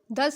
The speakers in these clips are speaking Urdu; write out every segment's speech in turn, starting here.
10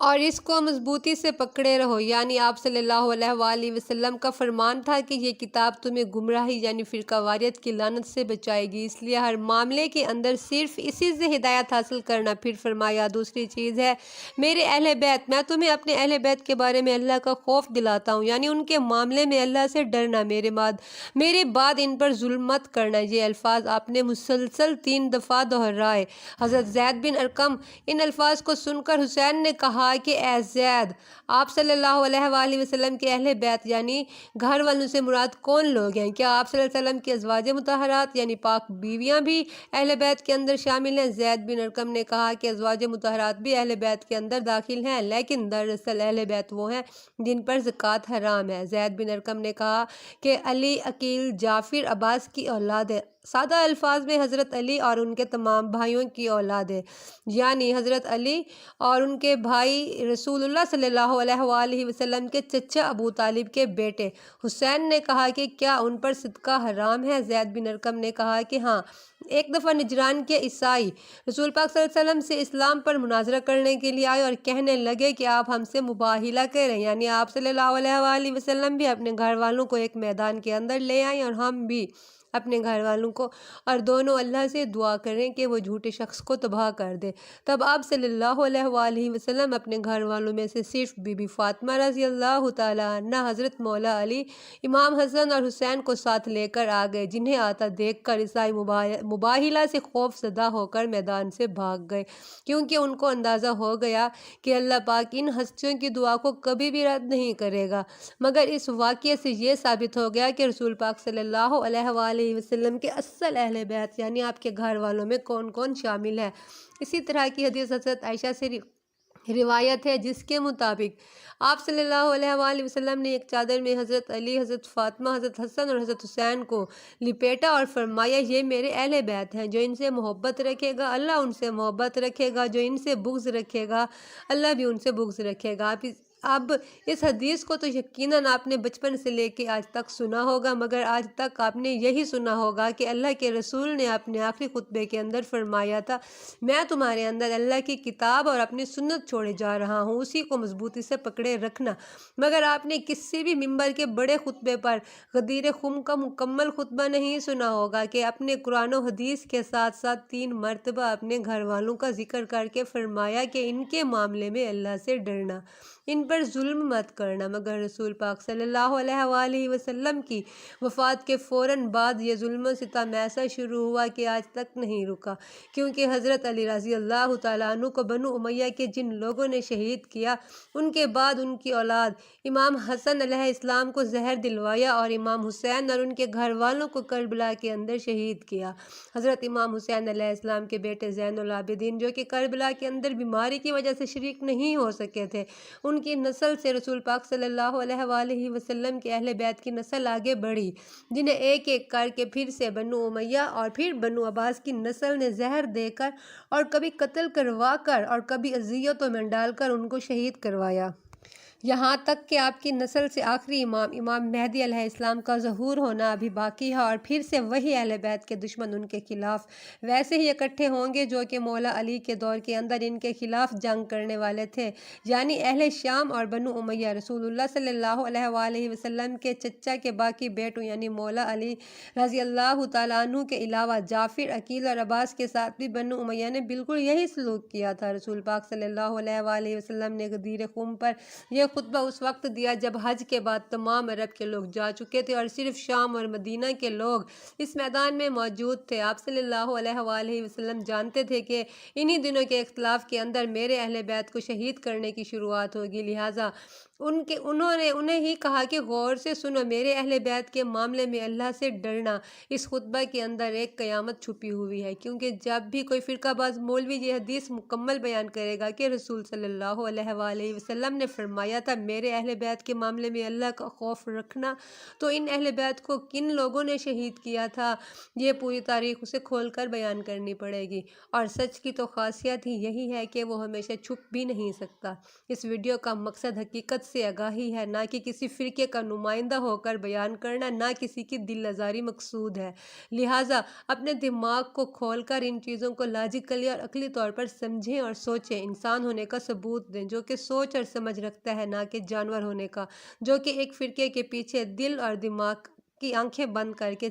اور اس کو مضبوطی سے پکڑے رہو، یعنی آپ صلی اللہ علیہ وآلہ وسلم کا فرمان تھا کہ یہ کتاب تمہیں گمراہی یعنی فرقہ واریت کی لعنت سے بچائے گی، اس لیے ہر معاملے کے اندر صرف اسی سے ہدایت حاصل کرنا۔ پھر فرمایا دوسری چیز ہے میرے اہل بیت، میں تمہیں اپنے اہل بیت کے بارے میں اللہ کا خوف دلاتا ہوں، یعنی ان کے معاملے میں اللہ سے ڈرنا، میرے بعد ان پر ظلم مت کرنا۔ یہ الفاظ آپ نے مسلسل 3 دفعہ دہرائے۔ حضرت زید بن ارقم ان الفاظ کو سن کر حسین نے کہا کہ اے زید، آپ صلی اللہ علیہ وآلہ وسلم کے اہل بیت یعنی گھر والوں سے مراد کون لوگ ہیں؟ کیا آپ صلی اللہ علیہ وسلم کی ازواج مطہرات یعنی پاک بیویاں بھی اہل بیت کے اندر شامل ہیں؟ زید بن ارقم نے کہا کہ ازواج مطہرات بھی اہل بیت کے اندر داخل ہیں، لیکن دراصل اہل بیت وہ ہیں جن پر زکوٰۃ حرام ہے۔ زید بن ارقم نے کہا کہ علی، عقیل، جعفر، عباس کی اولاد ہے۔ سادہ الفاظ میں حضرت علی اور ان کے تمام بھائیوں کی اولاد ہے، یعنی حضرت علی اور ان کے بھائی رسول اللہ صلی اللہ علیہ وآلہ وسلم کے چچا ابو طالب کے بیٹے۔ حسین نے کہا کہ کیا ان پر صدقہ حرام ہے؟ زید بن ارقم نے کہا کہ ہاں۔ ایک دفعہ نجران کے عیسائی رسول پاک صلی اللہ علیہ وسلم سے اسلام پر مناظرہ کرنے کے لیے آئے اور کہنے لگے کہ آپ ہم سے مباہلہ کریں، یعنی آپ صلی اللہ علیہ وآلہ وسلم بھی اپنے گھر والوں کو ایک میدان کے اندر لے آئیں اور ہم بھی اپنے گھر والوں کو، اور دونوں اللہ سے دعا کریں کہ وہ جھوٹے شخص کو تباہ کر دے۔ تب آپ صلی اللہ علیہ وآلہ وسلم اپنے گھر والوں میں سے صرف بی بی فاطمہ رضی اللہ تعالیٰ عنہ، حضرت مولا علی، امام حسن اور حسین کو ساتھ لے کر آ گئے، جنہیں آتا دیکھ کر عیسائی مباہلہ سے خوف زدہ ہو کر میدان سے بھاگ گئے، کیونکہ ان کو اندازہ ہو گیا کہ اللہ پاک ان ہستیوں کی دعا کو کبھی بھی رد نہیں کرے گا۔ مگر اس واقعے سے یہ ثابت ہو گیا کہ رسول پاک صلی اللہ علیہ وآلہ وسلم کے اصل اہل بیت یعنی آپ کے گھر والوں میں کون کون شامل ہے۔ اسی طرح کی حدیث حضرت عائشہ سے روایت ہے، جس کے مطابق آپ صلی اللہ علیہ وآلہ وسلم نے ایک چادر میں حضرت علی، حضرت فاطمہ، حضرت حسن اور حضرت حسین کو لپیٹا اور فرمایا یہ میرے اہل بیت ہیں، جو ان سے محبت رکھے گا اللہ ان سے محبت رکھے گا، جو ان سے بغض رکھے گا اللہ بھی ان سے بغض رکھے گا۔ اب اس حدیث کو تو یقیناً آپ نے بچپن سے لے کے آج تک سنا ہوگا، مگر آج تک آپ نے یہی سنا ہوگا کہ اللہ کے رسول نے اپنے آخری خطبے کے اندر فرمایا تھا میں تمہارے اندر اللہ کی کتاب اور اپنی سنت چھوڑے جا رہا ہوں، اسی کو مضبوطی سے پکڑے رکھنا۔ مگر آپ نے کسی بھی ممبر کے بڑے خطبے پر غدیر خم کا مکمل خطبہ نہیں سنا ہوگا کہ اپنے قرآن و حدیث کے ساتھ ساتھ 3 مرتبہ اپنے گھر والوں کا ذکر کر کے فرمایا کہ ان کے معاملے میں اللہ سے ڈرنا، ان پر ظلم مت کرنا۔ مگر رسول پاک صلی اللہ علیہ وآلہ وسلم کی وفات کے فوراً بعد یہ ظلم و ستم ایسا شروع ہوا کہ آج تک نہیں رکا، کیونکہ حضرت علی رضی اللہ تعالیٰ عنہ کو بنو امیہ کے جن لوگوں نے شہید کیا، ان کے بعد ان کی اولاد امام حسن علیہ السلام کو زہر دلوایا اور امام حسین اور ان کے گھر والوں کو کربلا کے اندر شہید کیا۔ حضرت امام حسین علیہ السلام کے بیٹے زین العابدین، جو کہ کربلا کے اندر بیماری کی وجہ سے شریک نہیں ہو سکے تھے، ان کی نسل سے رسول پاک صلی اللہ علیہ وآلہ وسلم کے اہل بیت کی نسل آگے بڑھی، جنہیں ایک ایک کر کے پھر سے بنو امیہ اور پھر بنو عباس کی نسل نے زہر دے کر اور کبھی قتل کروا کر اور کبھی اذیتوں میں ڈال کر ان کو شہید کروایا، یہاں تک کہ آپ کی نسل سے آخری امام مہدی علیہ السلام کا ظہور ہونا ابھی باقی ہے، اور پھر سے وہی اہل بیت کے دشمن ان کے خلاف ویسے ہی اکٹھے ہوں گے جو کہ مولا علی کے دور کے اندر ان کے خلاف جنگ کرنے والے تھے، یعنی اہل شام اور بنو امیہ۔ رسول اللہ صلی اللہ علیہ وآلہ وسلم کے چچا کے باقی بیٹوں یعنی مولا علی رضی اللہ تعالیٰ عنہ کے علاوہ جعفر، عقیل اور عباس کے ساتھ بھی بنو امیہ نے بالکل یہی سلوک کیا تھا۔ رسول پاک صلی اللہ علیہ وآلہ وسلم نے غدیر خم پر یہ خطبہ اس وقت دیا جب حج کے بعد تمام عرب کے لوگ جا چکے تھے اور صرف شام اور مدینہ کے لوگ اس میدان میں موجود تھے۔ آپ صلی اللہ علیہ وآلہ وسلم جانتے تھے کہ انہی دنوں کے اختلاف کے اندر میرے اہل بیت کو شہید کرنے کی شروعات ہوگی، لہٰذا انہوں نے انہیں ہی کہا کہ غور سے سنو، میرے اہل بیت کے معاملے میں اللہ سے ڈرنا۔ اس خطبہ کے اندر ایک قیامت چھپی ہوئی ہے، کیونکہ جب بھی کوئی فرقہ باز مولوی یہ حدیث مکمل بیان کرے گا کہ رسول صلی اللہ علیہ وآلہ وسلم نے فرمایا تھا میرے اہل بیت کے معاملے میں اللہ کا خوف رکھنا، تو ان اہل بیت کو کن لوگوں نے شہید کیا تھا یہ پوری تاریخ اسے کھول کر بیان کرنی پڑے گی، اور سچ کی تو خاصیت ہی یہی ہے کہ وہ ہمیشہ چھپ بھی نہیں سکتا۔ اس ویڈیو کا مقصد حقیقت سے آگاہی ہے، نہ کہ کسی فرقے کا نمائندہ ہو کر بیان کرنا، نہ کسی کی دل آزاری مقصود ہے۔ لہٰذا اپنے دماغ کو کھول کر ان چیزوں کو لاجیکلی اور عقلی طور پر سمجھیں اور سوچیں۔ انسان ہونے کا ثبوت دیں جو کہ سوچ اور سمجھ رکھتا ہے، نہ کہ جانور ہونے کا جو کہ ایک فرقے کے پیچھے دل اور دماغ کی آنکھیں بند کر کے